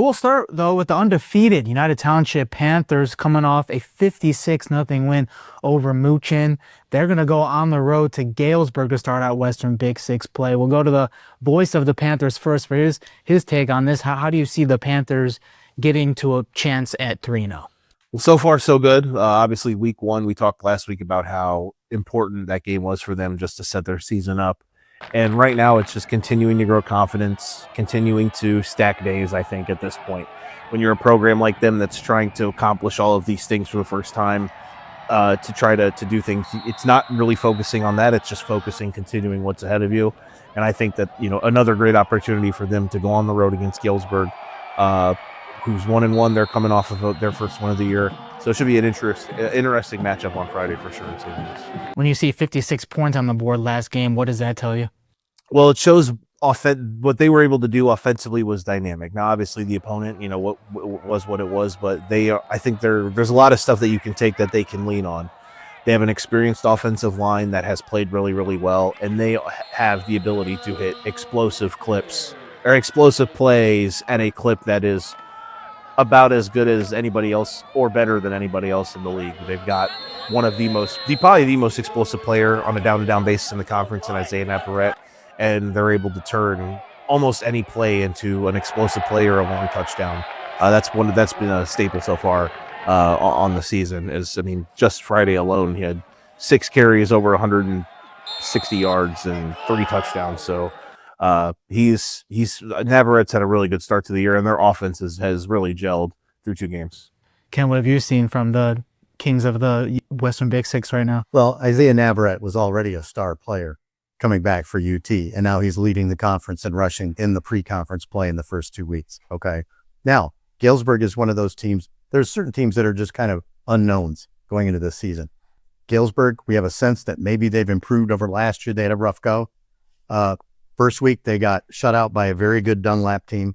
we'll start, though, with the undefeated United Township Panthers coming off a 56-0 win over Muchin. They're going to go on the road to Galesburg to start out Western Big Six play. We'll go to the voice of the Panthers first for his take on this. How do you see the Panthers getting to a chance at 3-0? Well, so far, so good. Obviously, week one, we talked last week about how important that game was for them just to set their season up. And right now, it's just continuing to grow confidence, continuing to stack days, I think, at this point. When you're a program like them that's trying to accomplish all of these things for the first time, to try to do things, it's not really focusing on that. It's just continuing what's ahead of you. And I think that, another great opportunity for them to go on the road against Galesburg, who's 1-1. They're coming off of their first one of the year. So it should be an interesting matchup on Friday for sure. When you see 56 points on the board last game, what does that tell you? Well, it shows what they were able to do offensively was dynamic. Now, obviously, the opponent, what it was, but I think there's a lot of stuff that you can take that they can lean on. They have an experienced offensive line that has played really, really well, and they have the ability to hit explosive clips or explosive plays at a clip that is about as good as anybody else or better than anybody else in the league. They've got probably the most explosive player on a down-to-down basis in the conference in Isaiah Navarrete, and they're able to turn almost any play into an explosive play or a long touchdown. That's been a staple so far on the season. Just Friday alone, he had 6 carries over 160 yards and 3 touchdowns. So Navarrette's had a really good start to the year, and their offense has really gelled through 2 games. Ken, what have you seen from the kings of the Western Big Six right now? Well, Isaiah Navarrete was already a star player coming back for UT, and now he's leading the conference and rushing in the pre-conference play in the first 2 weeks. Okay. Now, Galesburg is one of those teams. There's certain teams that are just kind of unknowns going into this season. Galesburg, we have a sense that maybe they've improved over last year. They had a rough go. First week, they got shut out by a very good Dunlap team.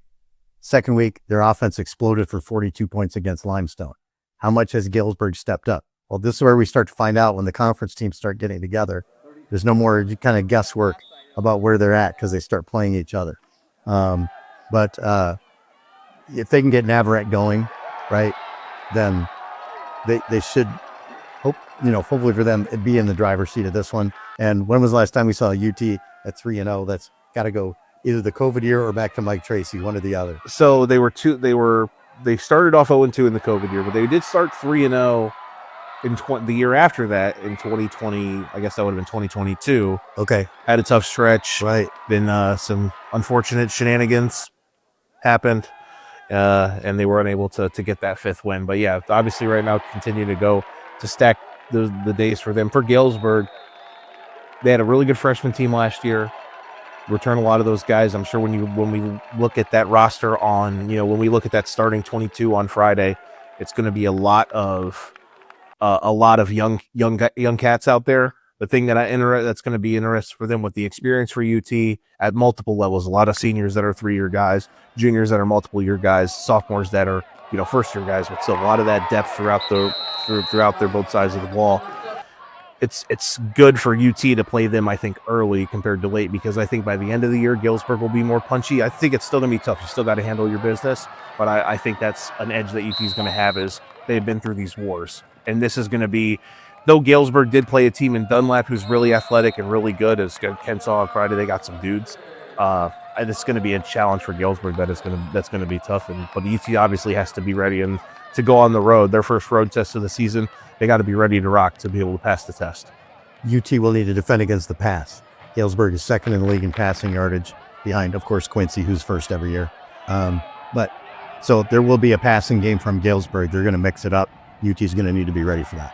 Second week, their offense exploded for 42 points against Limestone. How much has Galesburg stepped up? Well, this is where we start to find out when the conference teams start getting together. There's no more kind of guesswork about where they're at because they start playing each other. But if they can get Navarrete going, right, then they should hopefully for them, it'd be in the driver's seat of this one. And when was the last time we saw UT at 3-0? That's got to go either the COVID year or back to Mike Tracy, one or the other. So they started off 0-2 in the COVID year, but they did start 3-0 in the year after that in 2020. I guess that would have been 2022. Okay. Had a tough stretch. Right. Then some unfortunate shenanigans happened, and they were unable to get that 5th win. But yeah, obviously right now continue to go to stack the days for them. For Galesburg, they had a really good freshman team last year. Return a lot of those guys. I'm sure when we look at that roster when we look at that starting 22 on Friday, it's going to be a lot of young cats out there. The thing that's going to be interesting for them with the experience for UT at multiple levels, a lot of seniors that are 3-year guys, juniors that are multiple year guys, sophomores that are first year guys, but still a lot of that depth throughout their both sides of the ball. It's good for UT to play them, I think, early compared to late, because I think by the end of the year, Galesburg will be more punchy. I think it's still going to be tough. You still got to handle your business, but I think that's an edge that UT is going to have, is they've been through these wars. And this is going to be, though Galesburg did play a team in Dunlap who's really athletic and really good, as Ken saw on Friday, they got some dudes. It's going to be a challenge for Galesburg that's going to be tough. But UT obviously has to be ready and to go on the road. Their first road test of the season, they got to be ready to rock to be able to pass the test. UT will need to defend against the pass. Galesburg is second in the league in passing yardage, behind, of course, Quincy, who's first every year. So there will be a passing game from Galesburg. They're going to mix it up. UT is going to need to be ready for that.